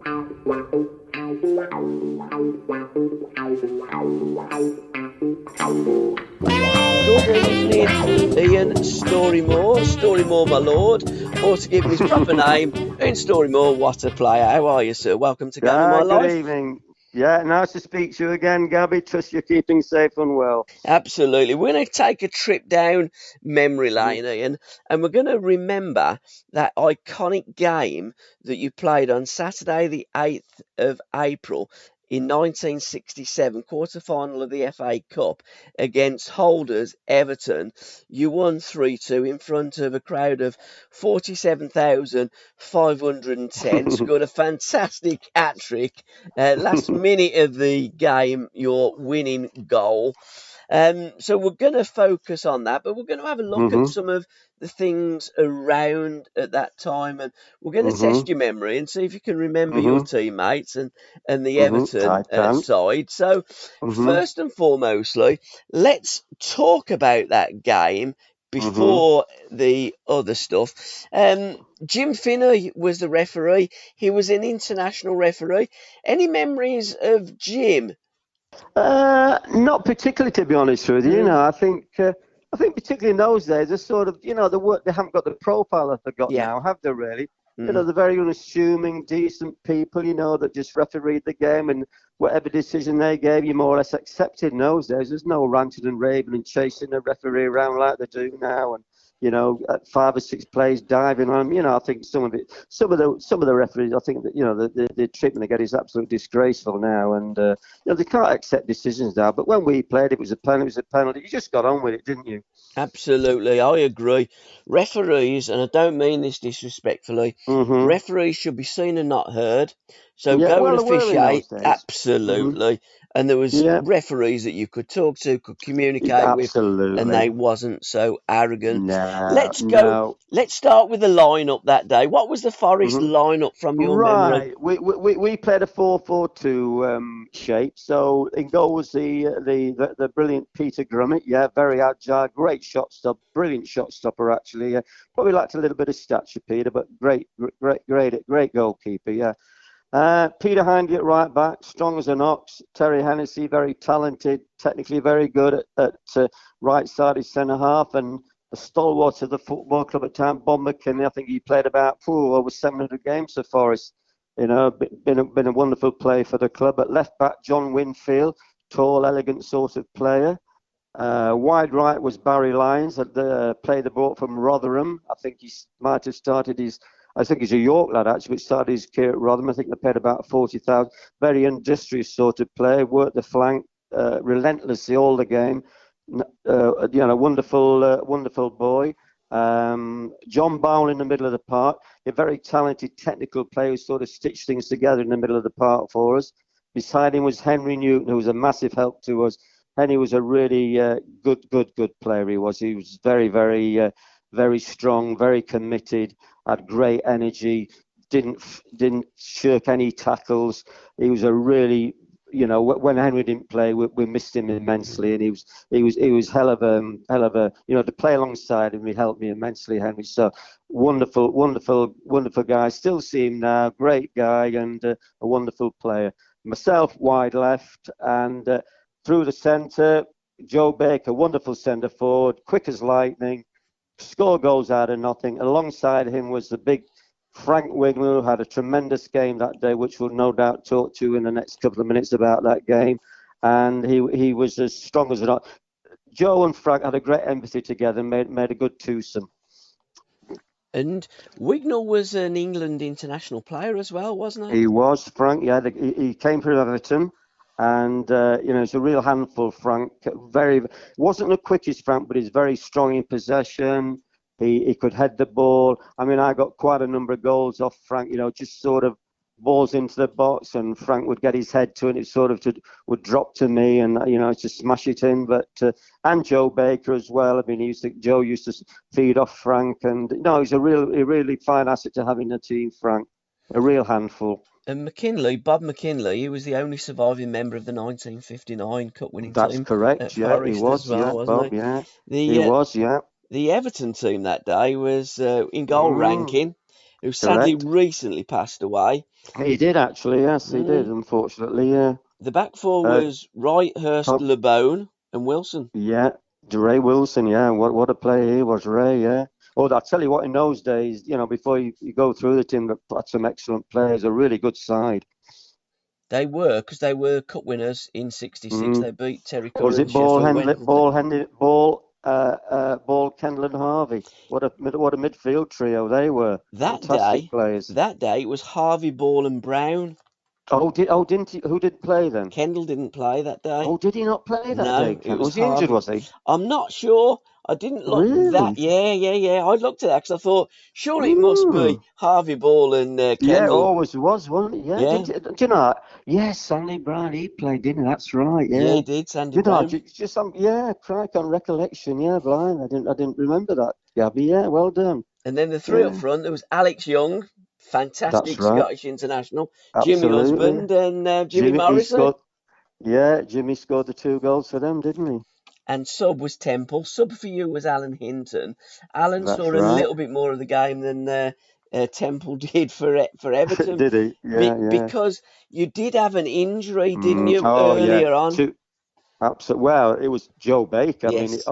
Good evening, Ian Storey-Moore. Storey-Moore, my lord, or to give him his proper name, Ian Storey-Moore. What a player! How are you, sir? Welcome to Game of My Life. Good evening. Yeah, nice to speak to you again, Gabby. Trust you're keeping safe and well. Absolutely. We're going to take a trip down memory lane, Ian, and we're going to remember that iconic game that you played on Saturday, the 8th of April in 1967, quarter final of the FA Cup against Holders Everton. You won 3-2 in front of a crowd of 47,510. Scored a fantastic hat-trick. Last minute of the game, your winning goal. So we're going to focus on that, but we're going to have a look at some of the things around at that time, and we're going to test your memory and see if you can remember your teammates and the Everton side. So first and foremostly, let's talk about that game before the other stuff. Jim Finney was the referee. He was an international referee. Any memories of Jim? Not particularly, to be honest with you. You know, I think particularly in those days, they're sort of, the work, they haven't got the profile that they've got now, have they really? They're very unassuming, decent people, that just refereed the game, and whatever decision they gave, you more or less accepted in those days. There's no ranting and raving and chasing the referee around like they do now, and at 5 or 6 plays diving on them. I think some of the referees, I think that the treatment they get is absolutely disgraceful now, and they can't accept decisions now. But when we played, it was a penalty. You just got on with it, didn't you? Absolutely, I agree. Referees, and I don't mean this disrespectfully, referees should be seen and not heard. So go and officiate, absolutely. And there was referees that you could talk to, could communicate with, and they wasn't so arrogant. Let's start with the lineup that day. What was the Forest lineup from your memory? We played a 4-4-2 shape. So in goal was the brilliant Peter Grummett. Yeah, very agile, great shot stop, brilliant shot stopper actually. Probably lacked a little bit of stature, Peter, but great goalkeeper. Yeah. Peter Hindy at right back, strong as an ox. Terry Hennessy, very talented, technically very good at right-sided centre-half, and a stalwart of the football club at time, Bob McKinley. I think he played about over 700 games for Forest. Been a wonderful player for the club. At left back, John Winfield, tall, elegant sort of player. Wide right was Barry Lyons, played the ball from Rotherham. I think he might have started I think he's a York lad actually, but started his career at Rotherham. I think they paid about 40,000. Very industrious sort of player, worked the flank relentlessly all the game. Wonderful boy. John Browne in the middle of the park, a very talented technical player who sort of stitched things together in the middle of the park for us. Beside him was Henry Newton, who was a massive help to us. Henry was a really good player. He was very strong, very committed, had great energy, didn't shirk any tackles. He was a really, when Henry didn't play, we missed him immensely, and he was hell of a, to play alongside him, he helped me immensely, Henry. So wonderful guy. Still see him now, great guy, and a wonderful player. Myself, wide left, and through the centre, Joe Baker, wonderful centre forward, quick as lightning. Score goals out of nothing. Alongside him was the big Frank Wigler, who had a tremendous game that day, which we'll no doubt talk to in the next couple of minutes about that game. And he was as strong as an ox. Joe and Frank had a great empathy together and made a good twosome. And Wignall was an England international player as well, wasn't he? He was, Frank. Yeah, he came from Everton. And, it's a real handful, Frank. Wasn't the quickest, Frank, but he's very strong in possession. He could head the ball. I mean, I got quite a number of goals off Frank, just sort of balls into the box, and Frank would get his head to it. It sort of would drop to me, and, to smash it in. But and Joe Baker as well. I mean, Joe used to feed off Frank. And, he's a really fine asset to have in the team, Frank. A real handful. And Bob McKinley, he was the only surviving member of the 1959 Cup-winning team. That's correct, yeah, he was, wasn't he? Yeah. He was, yeah. The Everton team that day was in goal ranking. who sadly correct. recently passed away. He did actually, yes, he did. Mm. Unfortunately, yeah. The back four Uh, was Wright, Hurst, top, LeBone, and Wilson. yeah, Ray Wilson, yeah. What a player he was, Ray, yeah. Oh, I'll tell you what, in those days, before you go through the team, that had some excellent players, a really good side. They were, because they were cup winners in '66. Mm. They beat Terry Or was Curran it and Sheffield Wednesday. Ball, Kendall, and Harvey? What a midfield trio they were. That Fantastic day, players. that day it was Harvey, Ball, and Browne. Didn't he? Who did play then? Kendall didn't play that day. Oh, did he not play that day, No, it Kent? was Was he injured, Harvey. was he? I'm not sure. I didn't look that. Really? Yeah. I looked at that because I thought surely it must be Mm. Harvey, Ball, and Yeah, it Kendall. always was, wasn't it? Yeah, Yeah, do you know? Yes, Stanley Brown, he played, didn't he? That's right, yeah, he yeah. did. Sandy You know, Brown. just yeah, crack on recollection, yeah, blind. I didn't remember that, Gabby. Yeah, well done. And then the three up Yeah, front, there was Alex Young, that's fantastic right. Scottish international, Jimmy Absolutely. Husband, and Jimmy Jimmy, he Morrison. scored. Yeah, Jimmy scored the 2 goals for them, didn't he? And sub was Temple. Sub for you was Alan Hinton. Alan saw That's a right. little bit more of the game than Temple did for Everton, Did he? Yeah, yeah. because you did have an injury, didn't you, Oh, yeah. earlier on? Absolutely. Well, it was Joe Baker. I mean, Yes.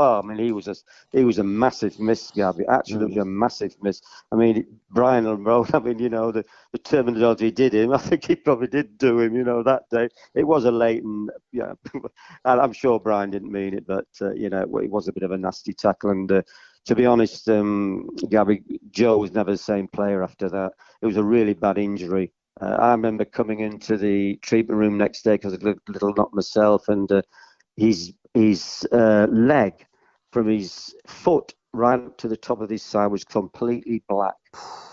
he was a massive miss, Gabby. Absolutely Mm. a massive miss. I mean, Brian and Rowe. I mean, the terminology did him. I think he probably did do him. That day it was a Leighton. Yeah, and I'm sure Brian didn't mean it, but it was a bit of a nasty tackle. And to be honest, Gabby, Joe was never the same player after that. It was a really bad injury. I remember coming into the treatment room next day because I was a little knock myself, and his leg from his foot right up to the top of his side was completely black.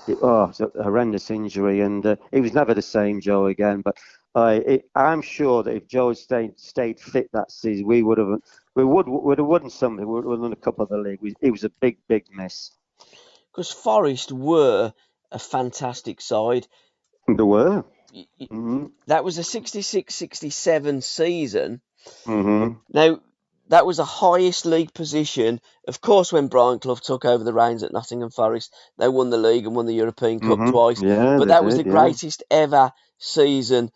It was a horrendous injury, and he was never the same Joe again. But I'm sure that if Joe had stayed fit that season, would have won something. We would have won a cup of the league. It was a big miss. Because Forest were a fantastic side. There were. Mm-hmm. That was a 66-67 season. Mm-hmm. Now, that was the highest league position. Of course, when Brian Clough took over the reins at Nottingham Forest, they won the league and won the European Cup twice. Mm-hmm. Yeah, But they that was the did. Yeah. greatest ever season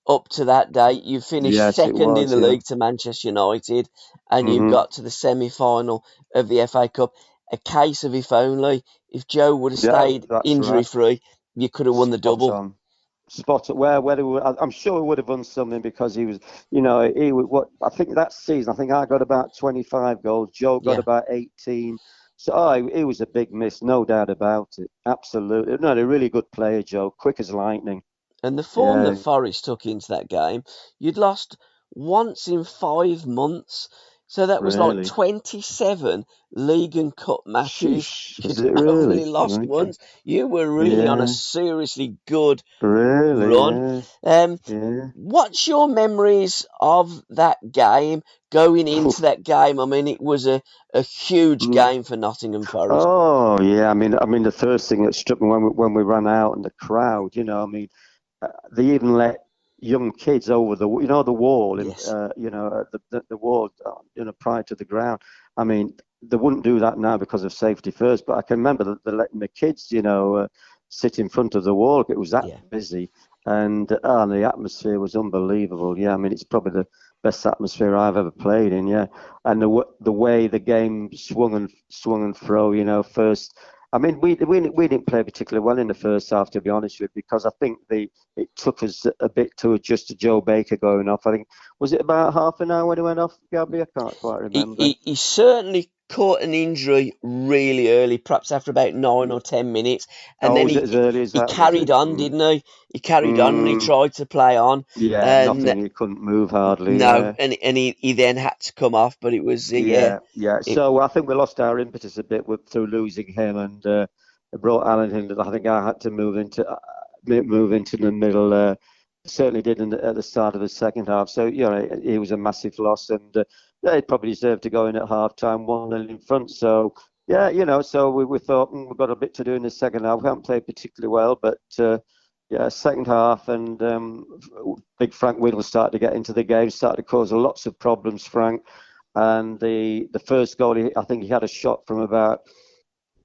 up to that date. You finished Yes, it second in was. the Yeah. league to Manchester United, and you Mm-hmm. got to the semi-final of the FA Cup. A case of if only. If Joe would have Yeah, stayed that's right. injury-free, you could have won the Spot double. on. Spot on. I'm sure he would have won something because he was, what I think that season, I think I got about 25 goals. Joe got Yeah. about 18. So he was a big miss, no doubt about it. Absolutely. No, a really good player, Joe. Quick as lightning. And the form that Yeah, Forest took into that game, you'd lost once in 5 months. So that was like really. 27 league and cup matches. Sheesh. Was You'd it only really? lost Okay. once. You were really on a Yeah. seriously good Really. run. Yeah. Um, Yeah. what's your memories of that game? Going into that game, I mean, it was a huge Mm. game for Nottingham Forest. Oh yeah, I mean, the first thing that struck me when we ran out and the crowd, I mean, they even let young kids over the wall, and Yes. the wall, prior to the ground. I mean, they wouldn't do that now because of safety first, but I can remember that they're letting the kids, sit in front of the wall. It was that Yeah. busy, and the atmosphere was unbelievable. Yeah, I mean, it's probably the best atmosphere I've ever played in. Yeah, and the way the game swung and fro. First, I mean, we didn't play particularly well in the first half, to be honest with you, because I think it took us a bit to adjust to Joe Baker going off. I think, was it about half an hour when he went off, Gabby? I can't quite He, remember. he, he certainly caught an injury really early, perhaps after about 9 or 10 minutes, and Oh, then was it as early as he that? Was carried it? on, didn't he? He carried on and he Mm, tried to play on, yeah, and nothing. He couldn't move hardly. no, Yeah. and he then had to come off, but it was yeah, Yeah, yeah. it So I think we lost our impetus a bit through losing him, and it brought Alan in. I think I had to move into the middle. Certainly did at the start of the second half. So it was a massive loss, and yeah, he probably deserved to go in at half time 1-0 in front. So yeah, so we thought we've got a bit to do in the second half. We haven't played particularly well, but yeah, second half, and big Frank Whittle started to get into the game, started to cause lots of problems, Frank. And the first goal, I think he had a shot from about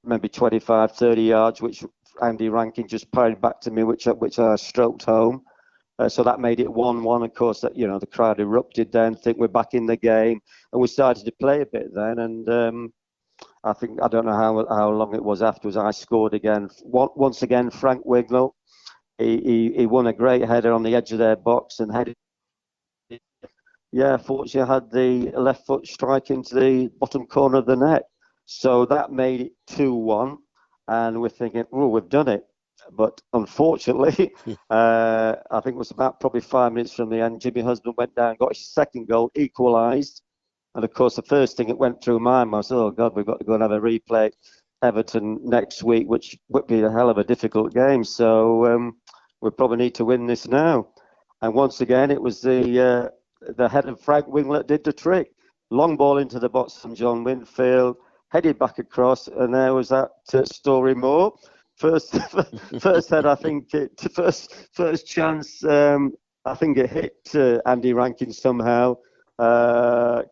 maybe 25, 30 yards, which Andy Rankin just parried back to me, which I stroked home. So that made it 1-1. Of course, that the crowd erupted then. Think we're back in the game, and we started to play a bit then. And I don't know how long it was afterwards. I scored again. Once again, Frank Wignall. He won a great header on the edge of their box and headed. Yeah, fortunately, I had the left foot strike into the bottom corner of the net. So that made it 2-1. And we're thinking, oh, we've done it. But unfortunately, I think it was about probably 5 minutes from the end, Jimmy Husband went down, got his second goal, equalised. And of course, the first thing that went through my mind was, oh, God, we've got to go and have a replay at Everton next week, which would be a hell of a difficult game. So we probably need to win this now. And once again, it was the head of Frank Wignall that did the trick. Long ball into the box from John Winfield, headed back across, and there was that Storey-Moore. First head, I think first chance. I think it hit Andy Rankin somehow.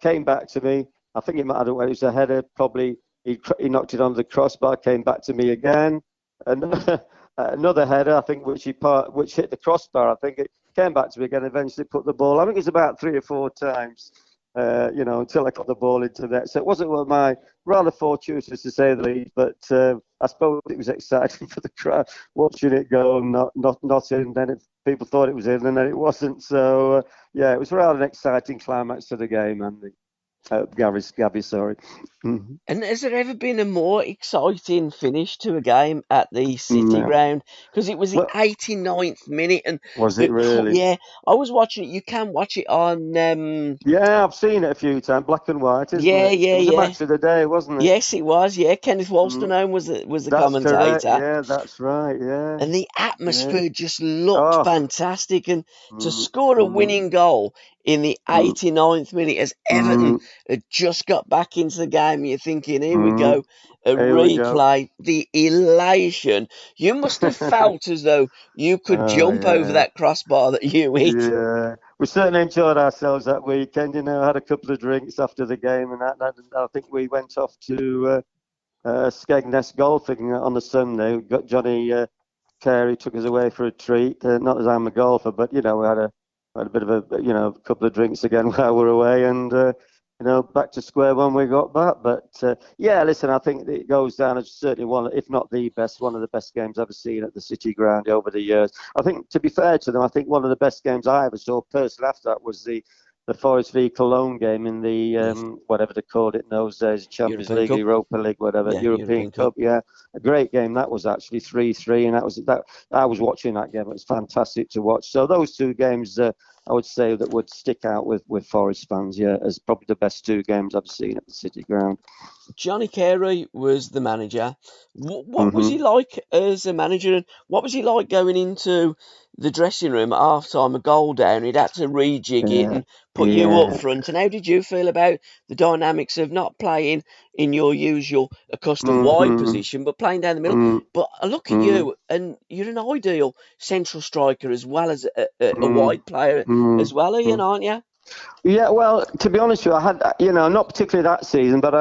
Came back to me. I think it might. It was a header. Probably he knocked it on the crossbar. Came back to me again. And another header, I think, which hit the crossbar. I think it came back to me again. Eventually put the ball. I think it's about 3 or 4 times. Until I got the ball into that. So it wasn't one of my rather fortuitous, to say the least, but I suppose it was exciting for the crowd watching it go and not in. Then people thought it was in, and then it wasn't. So yeah, it was rather an exciting climax to the game, Andy. Gabby, sorry. Mm-hmm. And has there ever been a more exciting finish to a game at the City Ground? Because it was the 89th minute, and was it really? Yeah, I was watching it. You can watch it on. Yeah, I've seen it a few times. Black and white, isn't it? Yeah, it was a match of the day, wasn't it? Yes, it was. Yeah, Kenneth Wolstenholme was the that's commentator. Correct. Yeah, that's right. Yeah. And the atmosphere just looked fantastic. And to score a winning goal in the 89th minute as Everton had just got back into the game, you're thinking, here we go, a replay, the elation. You must have felt as though you could jump over that crossbar that you hit. Yeah, we certainly enjoyed ourselves that weekend. Had a couple of drinks after the game, and I think we went off to Skegness golfing on the Sunday. We got Johnny Carey took us away for a treat. Not as I'm a golfer, but we had a bit of a couple of drinks again while we were away, and back to square one we got back. But yeah, listen, I think it goes down as certainly one, if not the best, one of the best games I've ever seen at the City Ground over the years. I think, to be fair to them, I think one of the best games I ever saw personally after that was the Forest v Cologne game in the whatever they called it in those days, Champions League, Europa League, whatever, European Cup. Yeah, a great game that was, actually 3-3, and I was watching that game. It was fantastic to watch. So those two games, I would say, that would stick out with Forest fans, as probably the best 2 games I've seen at the City Ground. Johnny Carey was the manager. What was he like as a manager, and what was he like going into the dressing room at half time, a goal down? He'd had to rejig it and put you up front. And how did you feel about the dynamics of not playing in your usual accustomed wide position, but playing down the middle? But I look at you, and you're an ideal central striker as well as a wide player as well, Ian, aren't you? Yeah, well, to be honest with you, I had, not particularly that season, but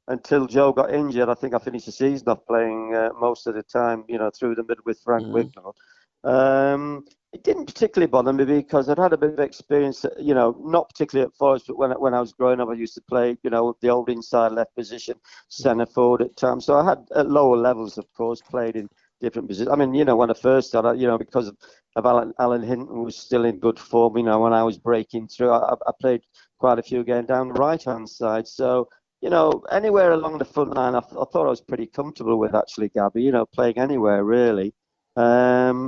until Joe got injured, I think I finished the season off playing most of the time, through the middle with Frank Wignall. It didn't particularly bother me because I'd had a bit of experience, not particularly at Forest, but when I was growing up, I used to play, the old inside left position, centre forward at times. So I had, at lower levels, of course, played in different positions. I mean, when I first started, because of Alan Hinton was still in good form, when I was breaking through, I played quite a few games down the right-hand side. So, anywhere along the front line, I thought I was pretty comfortable with, actually, Gabby, playing anywhere, really. Johnny,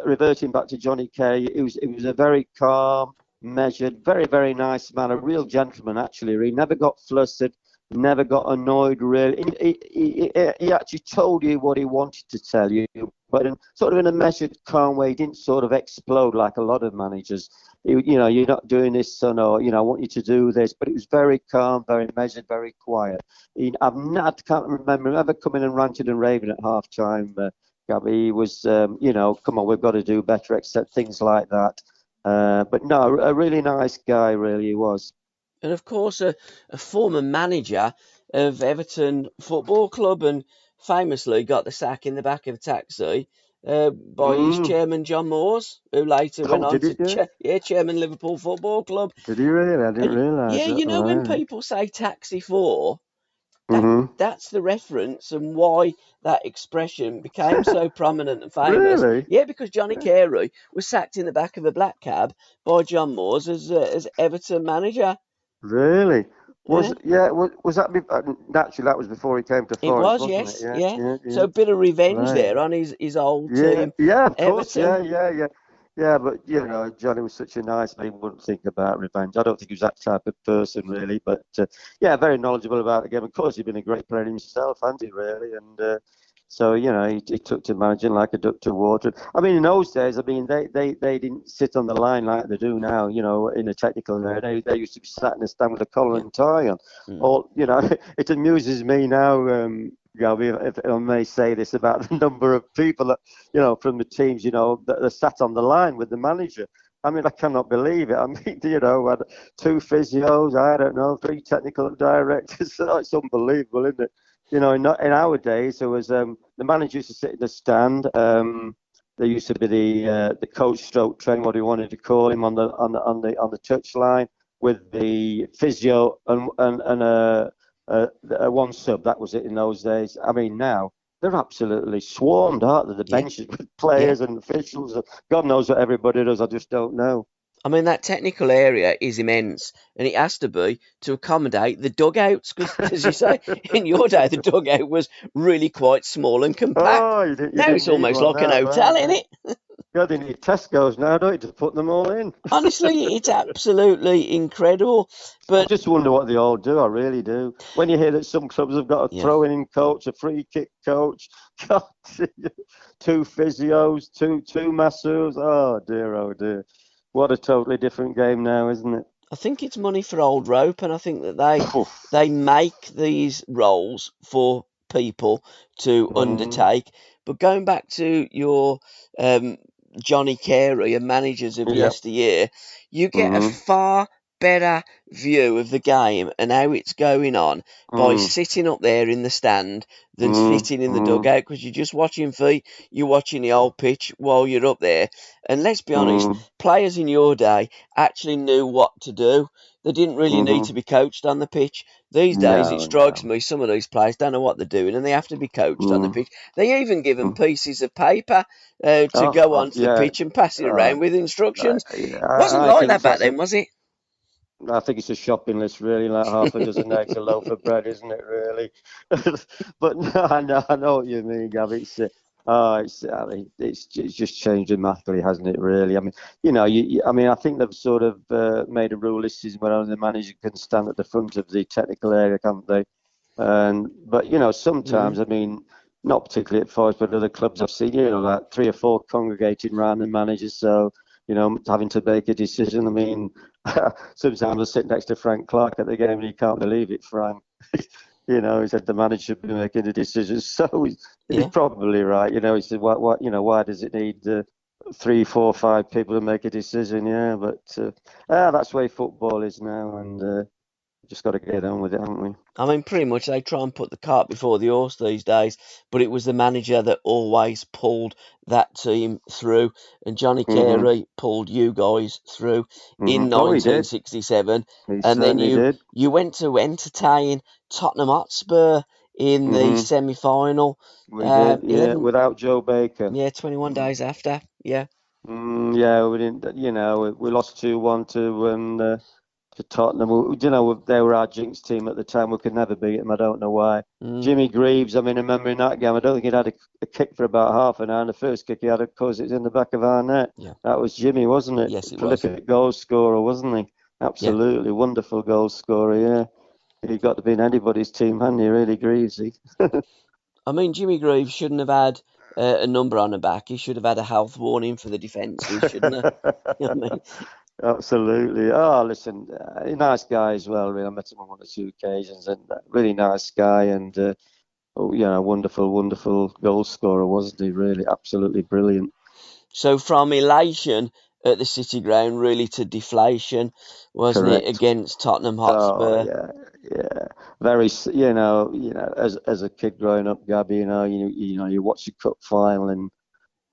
reverting back to Johnny Carey, it was a very calm, measured, very, very nice man, a real gentleman, actually. He never got flustered, never got annoyed, really. He actually told you what he wanted to tell you, but in a measured, calm way. He didn't sort of explode like a lot of managers. You're not doing this, son, or, I want you to do this. But it was very calm, very measured, very quiet. Can't remember him ever coming and ranting and raving at half time. Gabby, he was, come on, we've got to do better, except things like that. But no, a really nice guy, really, he was. And of course, a former manager, of Everton Football Club and famously got the sack in the back of a taxi by his Mm. chairman, John Moores, who later went Oh, on did to it do? chairman Liverpool Football Club. Did he really? I didn't realise Yeah, that. you know when Right. people say taxi 4, Mm-hmm. that's the reference and why that expression became so prominent and famous. Really? Yeah, because Johnny Carey was sacked in the back of a black cab by John Moores as Everton manager. Really? Yeah, Was that naturally that was before he came to it Forest, was, wasn't it? yes, Yeah, yeah. yeah, So yeah. a bit of revenge Right. there on his old Yeah, team, yeah, of course. Everton. Yeah, but Johnny was such a nice man. He wouldn't think about revenge. I don't think he was that type of person, really. But yeah, very knowledgeable about the game. Of course, he'd been a great player himself, hasn't he, really? And so, he took to managing like a duck to water. I mean, in those days, I mean, they didn't sit on the line like they do now, in a technical area. They used to be sat in the stand with a collar Yeah. and tie on. Mm. Or, it amuses me now, Gabby, if I may say this, about the number of people that from the teams, that are sat on the line with the manager. I mean, I cannot believe it. I mean, had 2 physios, I don't know, 3 technical directors. It's unbelievable, isn't it? In our days, there was the manager used to sit in the stand. There used to be the coach stroke train, what he wanted to call him, on the touchline with the physio and one sub. That was it in those days. I mean, now they're absolutely swarmed, aren't they? The Yeah, benches with yeah. players and officials. God knows what everybody does. I just don't know. I mean, that technical area is immense, and it has to be to accommodate the dugouts, because, as you say, in your day, the dugout was really quite small and compact. Oh, you Now didn't it's need almost one like an now, hotel, right? isn't Yeah. it? God, they need Tesco's now, don't you, to put them all in? Honestly, it's absolutely incredible. I But, just wonder what they all do. I really do. When you hear that some clubs have got a yeah. throwing coach, a free kick coach, God, 2 physios, two masseurs. Oh dear, oh dear. What a totally different game now, isn't it? I think it's money for old rope, and I think that they Oof. they make these roles for people to Mm, undertake. But going back to your um, Johnny Carey and managers of yep. yesteryear, you get a Mm, far better view of the game and how it's going on by mm, sitting up there in the stand than mm, sitting in the mm, dugout, because you're just watching feet, you're watching the old pitch while you're up there. And let's be honest, mm, players in your day actually knew what to do. They didn't really need to mm. be coached on the pitch. These days, it No, strikes no. me some of these players don't know what they're doing, and they have to be coached on the Mm, pitch. They even give them mm. pieces of paper to Oh, go onto the yeah. pitch and pass it Uh, around with instructions. yeah, Wasn't I like think that back that's a then, was it? I think it's a shopping list, really, like half a dozen eggs, a loaf of bread, isn't it, really? But no, I know what you mean, Gav. I mean, it's just changed dramatically, hasn't it? Really. I mean, I mean, I think they've sort of made a rule this season where only the manager can stand at the front of the technical area, can't they? But Mm. sometimes, I mean, not particularly at Forest, but other clubs I've seen, like 3 or 4 congregating around the manager, so having to make a decision. I mean, sometimes I sit next to Frank Clark at the game and he can't believe it, Frank. He said the manager should be making the decisions. So he's Yeah. probably right. He said, why does it need 3, 4, 5 people to make a decision? Yeah, but that's the way football is now, and just got to get on with it, haven't we? I mean, pretty much they try and put the cart before the horse these days, but it was the manager that always pulled that team through, and Johnny hmm Carey pulled you guys through in Oh, he did. 1967, He and then certainly did. you went to entertain Tottenham Hotspur in the hmm semi-final, We did, yeah, 11, without Joe Baker. yeah, 21 Mm. days after, yeah. Yeah, we didn't. We lost 2-1 to Tottenham. They were our jinx team at the time. We could never beat them. I don't know why. Mm, Jimmy Greaves. I mean, remembering that game, I don't think he'd had a kick for about half an hour. And the first kick he had, of course, it's in the back of our net. yeah, That was Jimmy, wasn't it? yes, it was, Prolific goal scorer, wasn't he? yeah. Absolutely wonderful goal scorer. Yeah, he got to be in anybody's team, hadn't he? Really, Greavesy. I mean, Jimmy Greaves shouldn't have had a number on the back. He should have had a health warning for the defences, shouldn't he? You know what I mean? Absolutely. Oh, listen, a nice guy as well. Really. I met him on 1 or 2 occasions, and really nice guy, and wonderful, wonderful goal scorer, wasn't he? Really, absolutely brilliant. So from elation at the City Ground, really to deflation, wasn't it, Correct. against Tottenham Oh Hotspur? yeah, Yeah, as a kid growing up, Gabby, you watch the cup final, and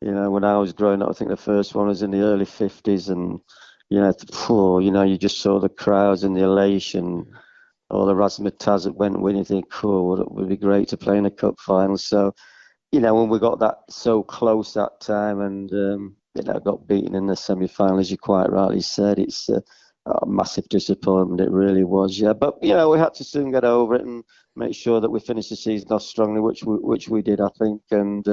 when I was growing up, I think the first one was in the early '50s, and you just saw the crowds and the elation, all the razzmatazz that went with it. You think, cool, it would be great to play in a cup final. So, when we got that so close that time, and got beaten in the semi-final, as you quite rightly said, it's a massive disappointment. It really was, yeah. But we had to soon get over it and make sure that we finished the season off strongly, which we did, I think, and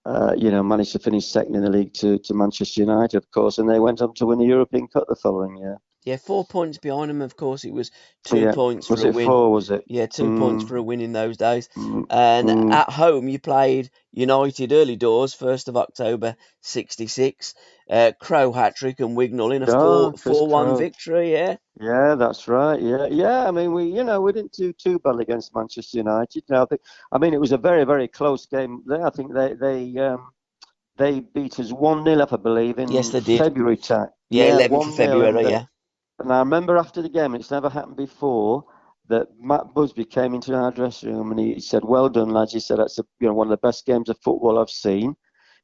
managed to finish second in the league to Manchester United, of course, and they went on to win the European Cup the following year. Yeah, 4 points behind him. Of course, it was two Yeah, points for was a it win. four? Was it? Yeah, 2 points for a Mm, win in those days. mm, And mm. at home, you played United early doors, 1st of October '66. Crow hat trick and Wignall in a 4 Oh, Chris 4-1 Crowe. victory. Yeah. Yeah, that's right. Yeah, yeah. I mean, we didn't do too badly against Manchester United. It was a very, very close game. I think they beat us 1-0 up, I believe, Yes, in they did. February time. Yeah, Yeah, 11th of 1-0, February. Yeah. and I remember after the game, it's never happened before, that Matt Busby came into our dressing room and he said, "Well done, lads." He said, "That's one of the best games of football I've seen."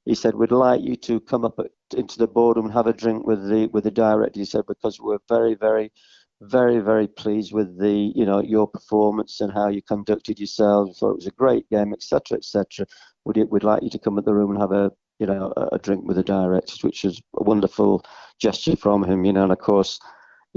He said, "We'd like you to come up into the boardroom and have a drink with the director." He said, "Because we're very, very, very, very pleased with your performance and how you conducted yourselves. We thought it was a great game, etc., etc. We'd like you to come at the room and have a drink with the directors," which was a wonderful gesture from him. And of course,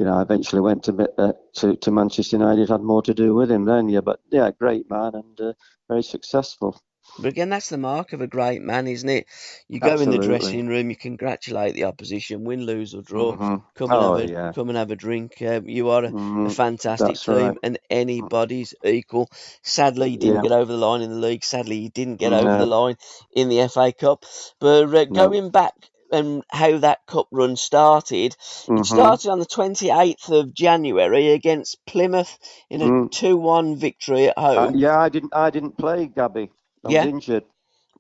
I eventually went to Manchester United, had more to do with him then, yeah. But yeah, great man and very successful. But again, that's the mark of a great man, isn't it? You go in the Absolutely. dressing room, you congratulate the opposition, win, lose or draw. Hmm. Oh yeah. Come and have a drink. You are a Hmm. fantastic That's right. team and anybody's equal. Sadly, you didn't Yeah. get over the line in the league. Sadly, you didn't get over the No. line in the FA Cup. But No. going back and how that cup run started, it Hmm. started on the 28th of January against Plymouth in a Mm. 2-1 victory at home. Yeah, I didn't play, Gabby. I was Yeah, injured.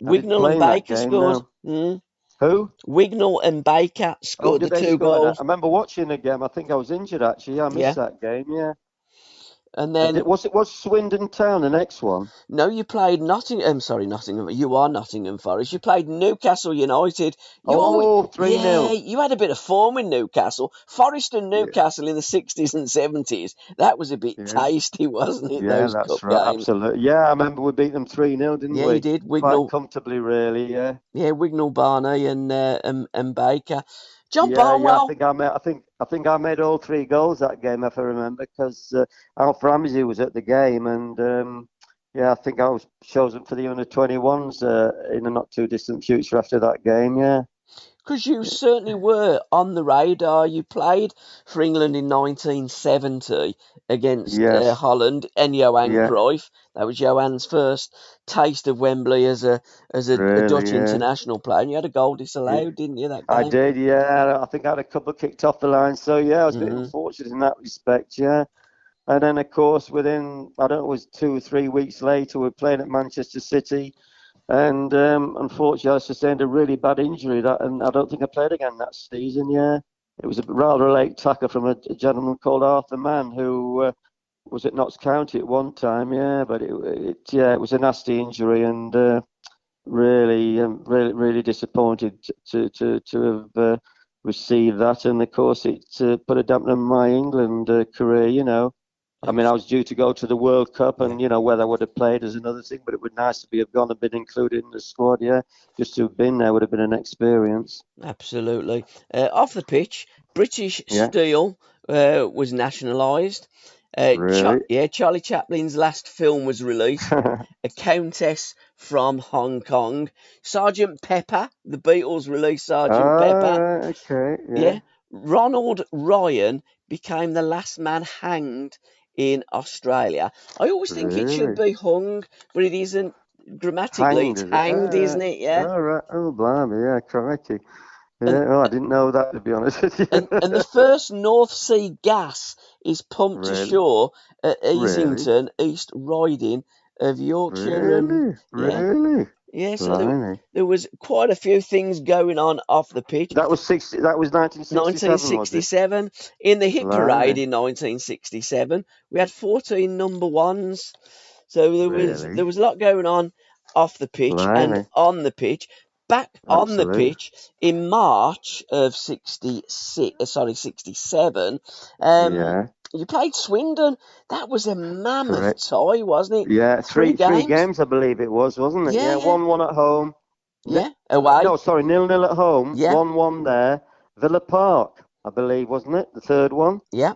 I didn't Wignall play and in that Baker game. scored. No. Who? Wignall and Baker Oh, scored the did they two score that? I goals. remember watching the game. I think I was injured actually. Yeah, I missed Yeah. that game. Yeah. And And then, was Swindon Town the next one? no, you played Nottingham. Sorry, Nottingham. You are Nottingham Forest. You played Newcastle United. Oh, 3 Yeah, nil. you had a bit of form in Newcastle. Forest and Yeah. Newcastle in the 60s and 70s. That was a bit Yeah. tasty, wasn't it? Yeah, Those that's cup right. games. Absolutely. Yeah, I remember we beat them 3-0, didn't Yeah, you we? did. Quite Wignall, comfortably, really. Yeah. yeah, Wignall, Barney, and Baker. John Yeah, yeah. I Barnwell. think I made. I think I made all three goals that game, if I remember, because Alf Ramsey was at the game, and yeah, I think I was chosen for the under 21s in a not too distant future after that game. Yeah. Because you certainly were on the radar. You played for England in 1970 against Yes. Holland and Johan Yeah. Cruyff. That was Johan's first taste of Wembley as a Really. Dutch Yeah. international player. And you had a goal Yeah. disallowed, didn't you, that I game? did. Yeah. I think I had a couple kicked off the line. So yeah, I was a bit Hmm. unfortunate in that respect. Yeah. And then, of course, within, I don't know, it was 2 or 3 weeks later, we're playing at Manchester City. And unfortunately, I sustained a really bad injury, and I don't think I played again that season. Yeah. It was a rather late tackle from a gentleman called Arthur Mann, who was at Notts County at one time. Yeah. But it was a nasty injury, and really, really disappointed to have received that. And of course, it put a dampener on my England career. I mean, I was due to go to the World Cup, Yeah, and whether I would have played is another thing. But it would nice to have gone and been included in the squad. Yeah, just to have been there would have been an experience. absolutely. Off the pitch, British Yeah, Steel was nationalised. really. Yeah, Charlie Chaplin's last film was released. A Countess from Hong Kong. Sergeant Pepper, the Beatles released Sergeant Pepper. Right, okay, yeah, Yeah. Ronald Ryan became the last man hanged in Australia. I always think it should really. be hung, but it isn't. Grammatically, Hanged, it's is it? hanged, isn't it? Yeah. All right. Oh, blimey, yeah, crikey. And Yeah, oh, I didn't know that, to be honest with you. and the first North Sea gas is pumped to Really? shore at Really? Easington, East Riding of Yorkshire. And Really? yeah, Really? Yeah, so Blimey. there was quite a few things going on off the pitch. That was 1967, was it? 1967, in the hit parade Blimey. in 1967, we had 14 number ones. So Really? there was a lot going on off the pitch and Blimey. on the pitch. Back on the Absolutely. pitch in March of 67, Yeah, you played Swindon. That was a mammoth correct. tie, wasn't it? Yeah, Three three games. games, I believe it was, wasn't it? Yeah, Yeah, yeah, 1-1 at home. yeah. Away. No, sorry, 0-0 at home, Yeah, 1-1 there. Villa Park, I believe, wasn't it? The third one. yeah.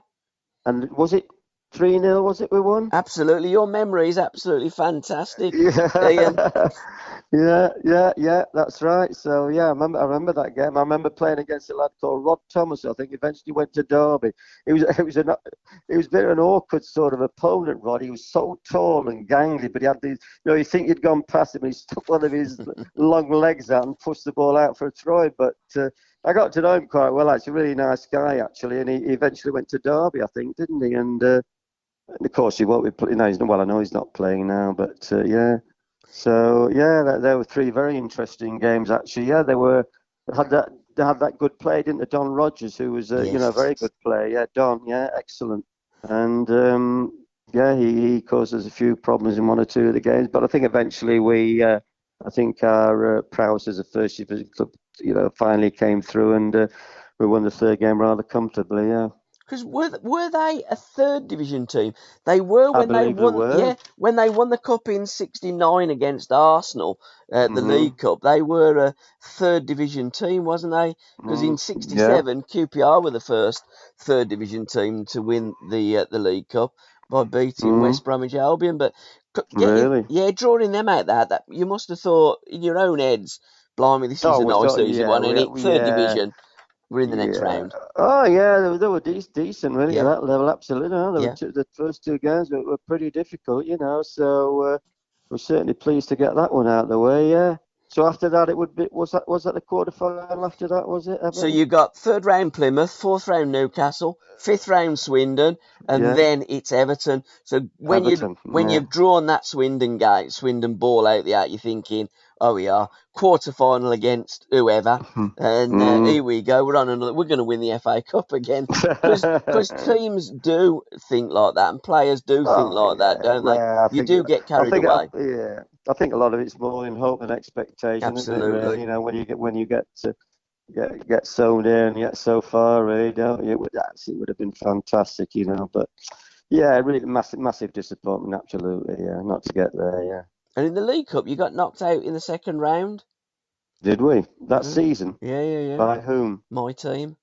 And was it 3-0, was it we won? Absolutely. Your memory is absolutely fantastic, Ian. Yeah, yeah, that's right. So yeah, I remember that game. I remember playing against a lad called Rod Thomas. I think eventually went to Derby. It was a bit of an awkward sort of opponent, Rod. He was so tall and gangly, but he had these. You think you'd gone past him, and he stuck one of his long legs out and pushed the ball out for a try. But I got to know him quite well. Actually, a really nice guy, actually, and he eventually went to Derby, I think, didn't he? And of course, he won't be playing. No, well, I know he's not playing now, but yeah. So yeah, there were three very interesting games actually. Yeah, they had that good play, didn't they? Don Rogers, who was a very good player. Yeah, Don, yeah, excellent. And yeah, he caused us a few problems in one or two of the games, but I think eventually I think our prowess as a first division club, finally came through, and we won the third game rather comfortably. Yeah. Because were they a third division team? They were I when they believe they won. were. Yeah, when they won the cup in '69 against Arsenal, the Mhm. League Cup. They were a third division team, wasn't they? Because in Yeah. '67, QPR were the first third division team to win the League Cup by beating Mm. West Bromwich Albion. But Really. drawing them out that you must have thought in your own heads, blimey, this is Oh, a we nice thought, easy yeah, one, and it third yeah, division. We're in the next yeah. round. Oh, yeah, they were decent, really, at Yeah, that level, absolutely. No, yeah. the first two games were pretty difficult, so we're certainly pleased to get that one out of the way, yeah. So after that, it would be, was that the quarter final after that, was it, So Everton? you got third round Plymouth, fourth round Newcastle, fifth round Swindon, and Yeah, then it's Everton. So Everton, when yeah. you've drawn that Swindon ball out the out, you're thinking, oh, we are quarter final against whoever, and Mm. here we go. We're going to win the FA Cup again because teams do think like that and players do think Oh like that, don't they? yeah. You do get carried away. Yeah. I think a lot of it's more in hope than expectation, isn't it? Really, Absolutely. when you get to get so near and yet so far, really, don't you? It would have been fantastic, But yeah, really massive disappointment. Absolutely, yeah, not to get there. Yeah, And in the League Cup, you got knocked out in the second round. did we that Mhm. season? Yeah, yeah, yeah. By whom? My team.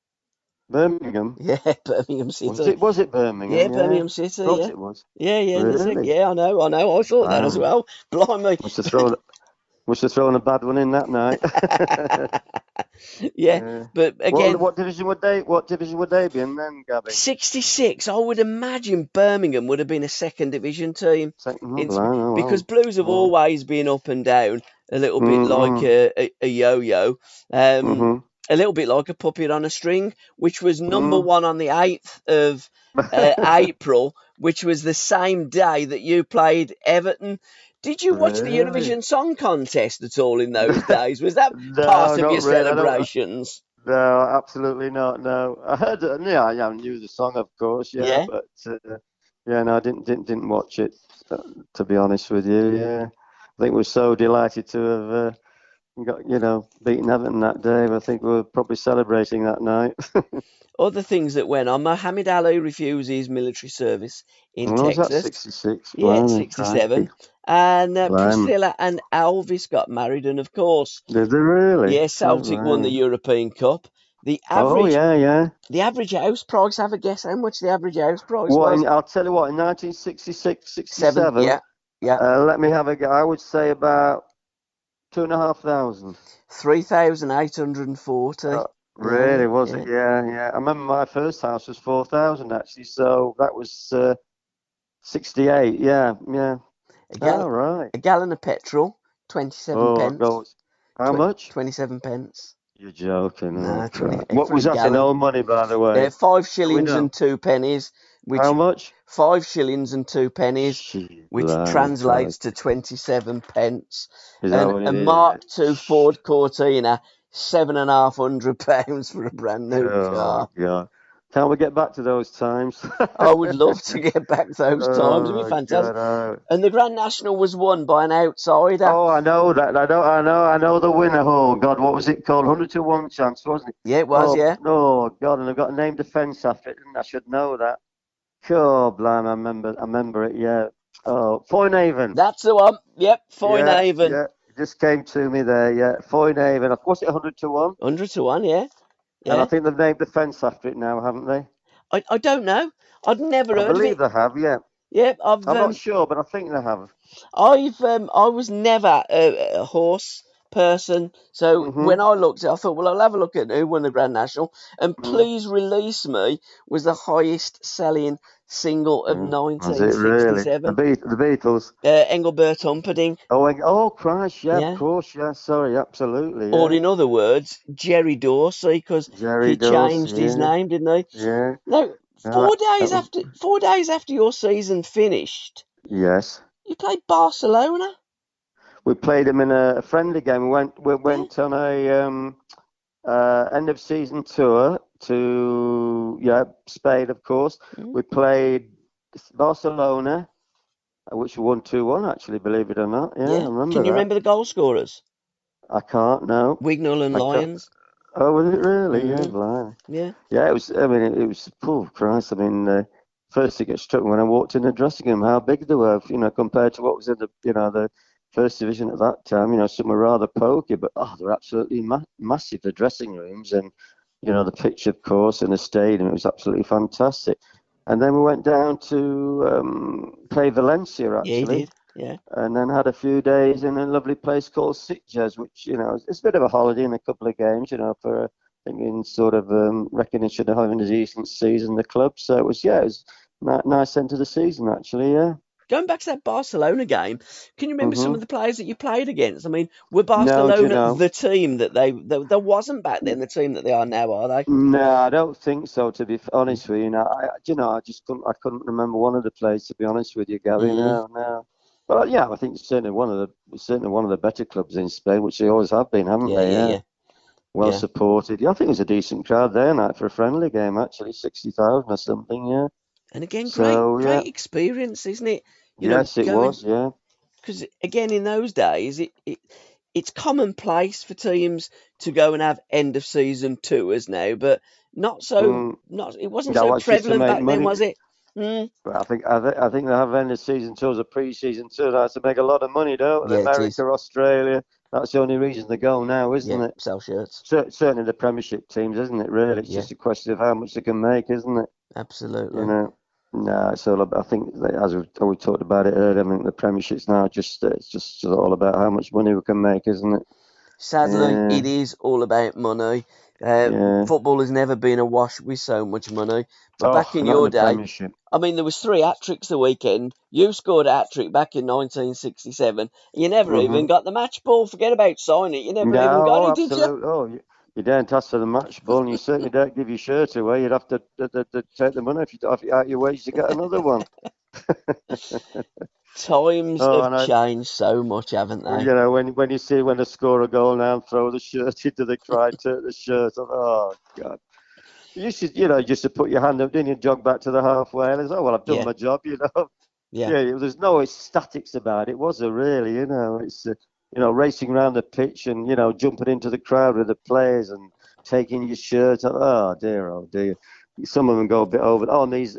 Birmingham. Yeah, Birmingham Was City. it? Was it Yeah, Birmingham? Yeah, Birmingham City. of course Yeah, it was. yeah. Really? Yeah, I know. I thought that as Wow. well. Blimey. Must have thrown must have thrown a bad one in that night. Yeah, Yeah. but again, What division would they be in then, Gabby? 66. I would imagine Birmingham would have been a second division team. Second, oh, In, blimey, because wow. Blues have Yeah. always been up and down, a little bit like Mm-mm. a yo-yo. Um, Mm-hmm. a little bit like a puppet on a string, which was number Mm. one on the 8th of April, which was the same day that you played Everton. Did you watch the Really? Eurovision Song Contest at all in those days? Was that part No, of your not really. I don't. celebrations? No, absolutely not. No, I heard. Yeah, I knew the song, of course. Yeah, Yeah. but yeah, no, I didn't watch it. To be honest with you, yeah, I think we're so delighted to have got beaten Everton that day. But I think we were probably celebrating that night. Other things that went on. Mohammed Ali refuses military service in When was that? Texas. 66. Yeah, Blimey, crikey. 67. And Blimey. Priscilla and Elvis got married. And of course, Did they really? yeah, Oh, Celtic won the blimey. European Cup. The Oh, average yeah, yeah. the average house price, have a guess how much the average house price What? was? I'll tell you what. In 1966, Seven, 67. yeah, yeah. Let me have a go. I would say about 2,500. 3,840. Yeah, Really, was yeah. it? Yeah, yeah. I remember my first house was 4,000 actually, so that was 68. Yeah, yeah. A gal All right. a gallon of petrol, 27 Oh, pence. goes. How much? 27 pence. You're joking. Nah, Oh, it's only God. What for a was that in gallon. old money, by the way? 5 shillings know? and 2 pennies, which How much? 5 shillings and 2 pennies, Gee, which blimey, translates Christ. to 27 pence. Is that And what a it is? Mark II Ford Cortina, £750 for a brand new Oh, car. God. Can't we get back to those times? I would love to get back to those times. It'd be Oh, fantastic. God. Oh. And the Grand National was won by an outsider. Oh, I know that. I know the winner. Oh, God, what was it called? 100 to 1 chance, wasn't it? Yeah, it was, Oh, yeah. oh, God, and I've got a name defence after it, didn't I? I should know that. Oh, blimey, I remember it, yeah. Oh, Foynaven. That's the one. Yep, Yeah, Foynaven. yeah. It just came to me there, yeah. Foynaven. Was it 100 to 1? 100 to 1, yeah. And I Yeah. think they've named the fence after it now, haven't they? I don't know. I'd never I heard of believe it. they have, yeah. Yep, I've I'm not sure, but I think they have. I was never a horse person, so Mm-hmm. when I looked, I thought, well, I'll have a look at who won the Grand National, and Mm. Please Release Me was the highest selling single of Was it really? 1967. The Beatles. Engelbert Humperdinck, Oh, Christ, yeah, of yeah. course, yeah, sorry, absolutely, Or yeah. in other words, Jerry Dorsey, because Jerry he Dawes, changed his yeah, name, didn't he? yeah. No, That, that was, 4 days after your season finished, yes. you played Barcelona. We played them in a friendly game. We Yeah. went on a end of season tour to Spain, of course. Mm. We played Barcelona, which we won 2-1, actually, believe it or not. Yeah, I Yeah. Can remember you that. remember the goal scorers? I can't no. Wignall and I can't. Lyons. Oh, was it really? Yeah, Mm. blind. Yeah. Yeah, it was. I mean, it was. Oh, Christ! I mean, first thing that struck me when I walked in the dressing room, how big they were. Compared to what was in the first division at that time. Some were rather pokey, but they're absolutely massive. The dressing rooms and the pitch, of course, and the stadium. It was absolutely fantastic. And then we went down to play Valencia Yeah, he actually, did. Yeah. and then had a few days in a lovely place called Sitges, which it's a bit of a holiday and a couple of games, for I think in sort of recognition of having a decent season in the club. So it was nice end to the season actually, yeah. Going back to that Barcelona game, can you remember some of Mhm. the players that you played against? I mean, were No, do you Barcelona know? the team that there wasn't back then the team that they are now, are they? No, I don't think so. To be honest with you, I just couldn't remember one of the players. To be honest with you, Gary, Mm. no, no. But yeah, I think certainly one of the better clubs in Spain, which they always have been, haven't Yeah, they? yeah, Yeah, yeah, well yeah. supported. Yeah, I think it was a decent crowd there night for a friendly game. Actually, 60,000 or something. Yeah. And again, So yeah, great experience, isn't it? yes, it Going was. Yeah. because again in those days it's commonplace for teams to go and have end of season tours now, but Mm. not it wasn't Yeah, so well, it's just to prevalent make back then, money. was it? Mm. But I think they have ended season tours or pre-season tours. That's to make a lot of money, don't they? Yeah, it is. America, Australia. That's the only reason they go now, isn't Yeah, it? sell shirts. Certainly the Premiership teams, isn't it? Really, it's Yeah, just a question of how much they can make, isn't it? You absolutely. know. No, it's all about, I think that as we talked about it earlier. I think the Premiership's now it's just all about how much money we can make, isn't it? Sadly, Yeah, it is all about money. yeah. Football has never been awash with so much money. But back Oh, in not in your the day, Premiership. I mean, there was 3 hat-tricks the weekend. You scored a hat-trick back in 1967. You never even Hmm. got the match ball. Forget about signing it. You never even No, got oh, it, did you? absolutely. Oh, you don't ask for the match ball, and you certainly don't give your shirt away. You'd have to take the money if you out your wages to get another one. Times Oh, have and changed so much, haven't they? when you see when they score a goal now and throw the shirt into the crowd, take the shirt off. Oh God! You should, just to put your hand up, didn't you? Jog back to the halfway, and it's, oh well, I've done Yeah, my job, yeah. Yeah, there's no statics about it, was there really? It's racing around the pitch and jumping into the crowd with the players and taking your shirt off. Oh dear, oh dear. Some of them go a bit over. Oh, and these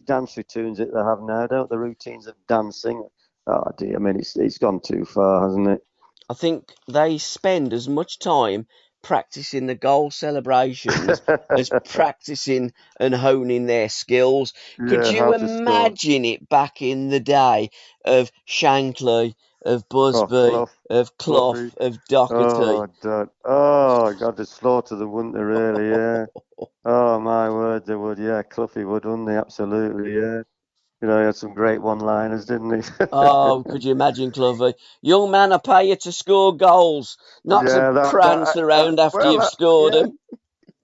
dance routines that they have now, don't the routines of dancing? Oh dear, I mean it's gone too far, hasn't it? I think they spend as much time practicing the goal celebrations as practicing and honing their skills. Could Yeah, you how to score. imagine it back in the day of Shankly, of Oh, Busby, of Clough, Fluffy. of Doherty? Oh, God. Oh, God, they'd slaughter them, wouldn't they, really? Yeah. Oh, my word, they would. Yeah, Cluffy would, wouldn't they? Absolutely, yeah. You know, he had some great one-liners, didn't he? Oh, could you imagine, Clovey? Young man, I pay you to score goals, not to Yeah, prance around after well, you've scored yeah, them.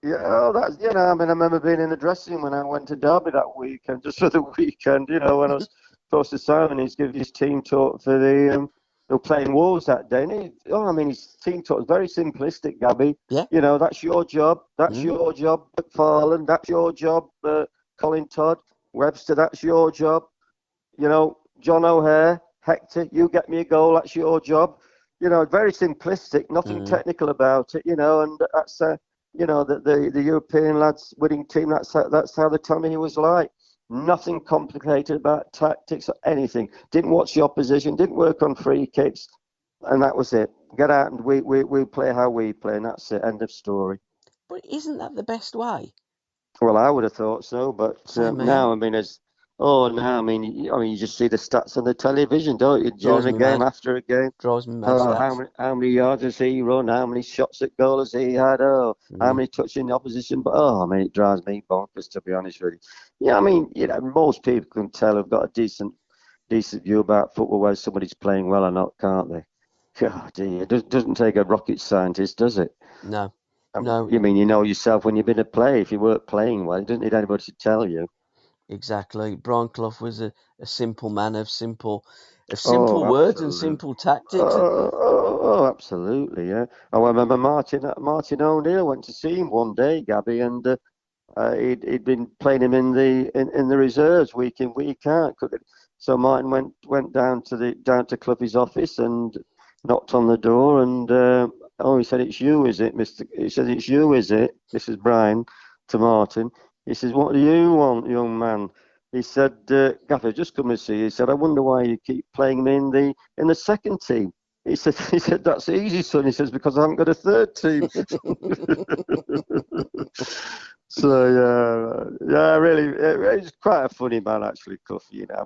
yeah. Oh, that's I mean, I remember being in the dressing room when I went to Derby that weekend, just for the weekend. You know, when I was close to Simon, he's giving his team talk for they were playing Wolves that day. And I mean, his team talk was very simplistic, Gabby. Yeah. You know, that's your job. That's Mm. your job, McFarlane. That's your job, Colin Todd, Webster. That's your job. You know, John O'Hare, Hector, you get me a goal, that's your job. You know, very simplistic, nothing Mm. technical about it, you know, and that's, the European lads winning team, that's how the Tommy he was like. Nothing complicated about tactics or anything. Didn't watch the opposition, didn't work on free kicks, and that was it. Get out and we play how we play, and that's it. End of story. But isn't that the best way? Well, I would have thought so, but Same here. now, I mean, now, I mean, you just see the stats on the television, don't you? During Drives a me game, mad. after a game. Drives me mad, Oh, stats. how many yards has he run? How many shots at goal has he had? Oh, how Mm. many touching the opposition? But I mean, it drives me bonkers, to be honest with you. Yeah, I mean, most people can tell have got a decent view about football, whether somebody's playing well or not, can't they? God, dear, doesn't take a rocket scientist, does it? No, no, You mean you know yourself when you've been a player? If you weren't playing well, you don't need anybody to tell you. exactly. Brian Clough was a simple man of simple Oh, words and absolutely. simple tactics. Absolutely, yeah. I remember Martin O'Neill went to see him one day, Gabby, and he'd been playing him in the reserves week in week out. So Martin went down to Clough's office and knocked on the door, and he said, "It's you, is it, Mister?" He said, "It's you, is it?" This is Brian to Martin. He says, "What do you want, young man?" He said, "Gaffer, just come and see." He said, "I wonder why you keep playing me in the second team." He said, "That's easy, son." He says, "Because I haven't got a third team." So yeah, really, it's quite a funny man actually, Cuff. You know,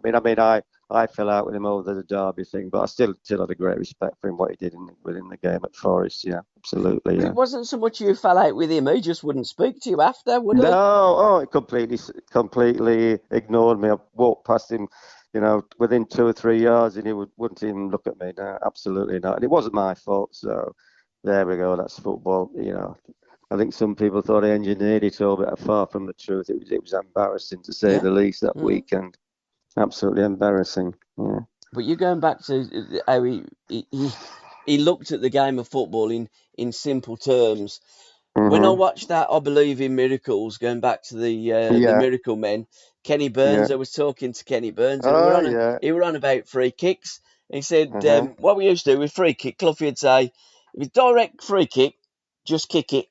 I fell out with him over the Derby thing, but I still had a great respect for him what he did within the game at Forest. Yeah, absolutely. But Yeah. it wasn't so much you fell out with him; he just wouldn't speak to you after, would No, he? it completely ignored me. I walked past him, within 2 or 3 yards, and he wouldn't even look at me. No, absolutely not. And it wasn't my fault. So there we go. That's football. I think some people thought I engineered it all, but far from the truth. It was embarrassing to say Yeah. the least that Mm. weekend. Absolutely embarrassing. Yeah. But you're going back to how he looked at the game of football in simple terms. When I Mhm. watched that, I believe in miracles. Going back to the Yeah. Miracle Men, Kenny Burns. Yeah. I was talking to Kenny Burns, and Oh yeah. he were on about free kicks. He said, Uh "What we used to do with free kick, Cloughie would say, if it's direct free kick, just kick it."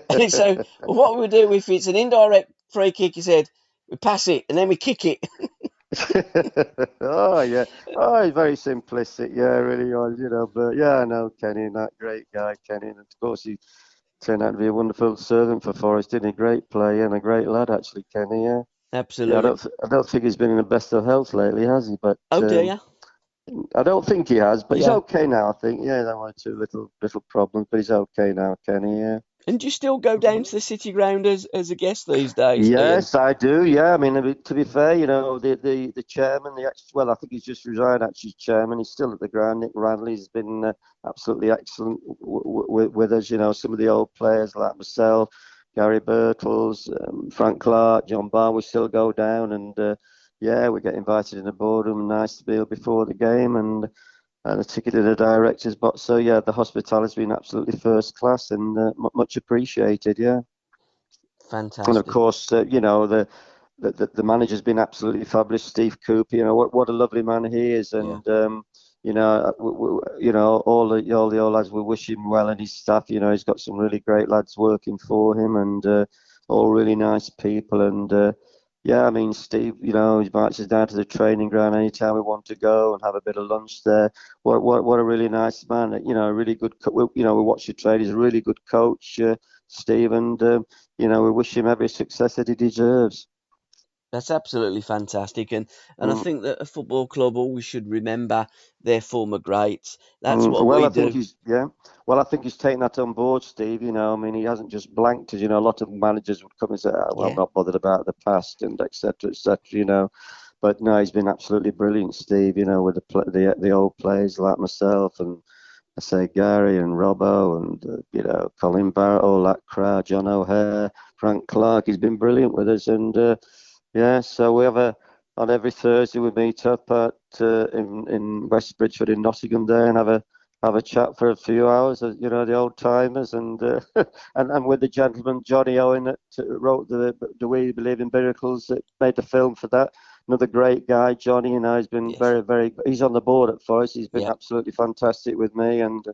And so, huh. well, what we do if it's an indirect free kick, he said, we pass it and then we kick it. Oh yeah. Oh, he's very simplistic. Yeah, really was. But yeah, I know Kenny, that great guy, Kenny, and of course he turned out to be a wonderful servant for Forest, didn't he? Great player and a great lad, actually, Kenny. Yeah. Yeah. Absolutely. I don't think he's been in the best of health lately, has he? But Oh dear. I don't think he has. But he's Yeah. okay now. I think. Yeah, there were two little problems, but he's okay now, Kenny. Yeah. And do you still go down to the City Ground as a guest these days, Ian? Yes, I do. Yeah, I mean, to be fair, the chairman, well, I think he's just resigned. Actually, chairman, he's still at the ground. Nick Radley's been absolutely excellent with us. Some of the old players like myself, Gary Birtles, Frank Clark, John Barr, we still go down, and yeah, we get invited in the boardroom. Nice to be before the game, and a ticket in the director's box. So yeah, the hospitality's been absolutely first class and much appreciated. Yeah. And of Fantastic. course, the manager's been absolutely fabulous, Steve Cooper. What a lovely man he is, Yeah. and all the old lads, we wish him well and his staff. He's got some really great lads working for him, and all really nice people. And yeah, I mean, Steve, he invites us down to the training ground anytime we want to go and have a bit of lunch there. What a really nice man. A really good. We watch the trade. He's a really good coach, Steve, and we wish him every success that he deserves. That's absolutely fantastic, and I think that a football club always should remember their former greats. That's what Well, we I think do. he's yeah. Well, I think he's taken that on board, Steve. I mean, he hasn't just blanked us. A lot of managers would come and say, "Oh, well, I'm Yeah, not bothered about the past," and etc. etc. But no, he's been absolutely brilliant, Steve. With the old players like myself and I say Gary and Robbo and Colin Barrett, all that crowd, John O'Hare, Frank Clark. He's been brilliant with us, and yeah. So we have on every Thursday we meet up at in West Bridgford in Nottingham there and have a chat for a few hours. The old timers and and with the gentleman Johnny Owen that wrote the We Believe in Miracles that made the film for that. Another great guy, Johnny. He's been yes, very, very. He's on the board at Forest. He's been yeah, absolutely fantastic with me, and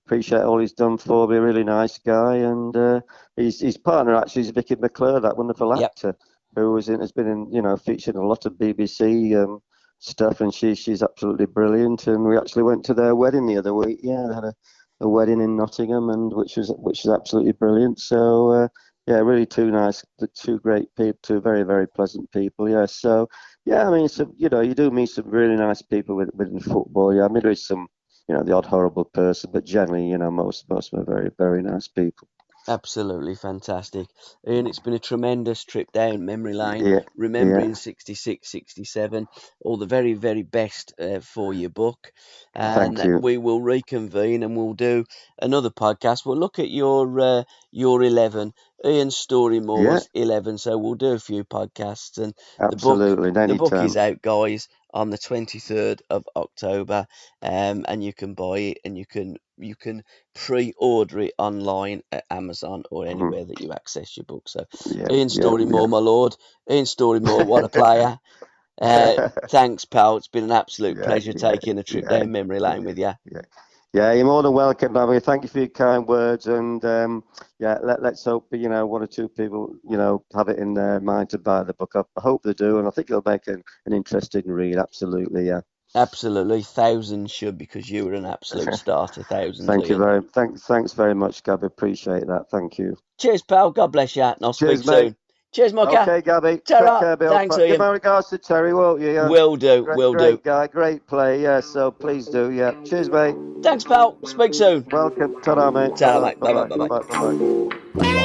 appreciate all he's done for me. Really nice guy, and his partner actually is Vicky McClure, that wonderful yeah. actor who has been in featured in a lot of BBC stuff, and she's absolutely brilliant. And we actually went to their wedding the other week. Yeah, they had a wedding in Nottingham, and which was absolutely brilliant. So. Yeah, really two great people, two very, very pleasant people. Yeah, so yeah, I mean, you do meet some really nice people within football. Yeah, I mean, there is some, the odd horrible person, but generally, most of them are very, very nice people. Absolutely fantastic. Ian, it's been a tremendous trip down memory lane, Yeah, remembering yeah. 66, 67. All the very, very best for your book. Thank And you. we will reconvene and we'll do another podcast. We'll look at your 11, Ian Yeah, Storey-Moore's 11. So we'll do a few podcasts. And the book, absolutely. the book is Anytime. out, guys, on the 23rd of October. And you can buy it and you can pre-order it online at Amazon or Mhm. anywhere that you access your book. So, Yeah, Ian yeah, Storey-Moore, my lord, Ian Storey-Moore, what a player! Thanks, pal. It's been an absolute yeah, pleasure yeah, taking a trip yeah, down memory lane with you. yeah. Yeah, you're more than welcome, Bobby. Thank you for your kind words, and yeah, let's hope one or two people have it in their mind to buy the book. I hope they do, and I think it'll make an interesting read. Absolutely, yeah. Absolutely, thousands should because you were an absolute star to thousands, Thank you Ian. thanks very much, Gabby. Appreciate that. Thank you. Cheers, pal. God bless you, and I'll speak Cheers, mate. soon. Cheers, Mucker. Okay, Gabby. Take Ta-ra. care, Bill. Thanks, Give Ian. my regards to Terry, won't you? Yeah. Will do. Great, Will do. great guy, great play. Yeah, so please do. Yeah. Cheers, mate. Thanks, pal. Speak soon. Welcome. Ta-ra, mate. Ta-ra, Bye-bye. mate. Bye, bye, Bye-bye. bye, bye. Bye-bye. Bye-bye.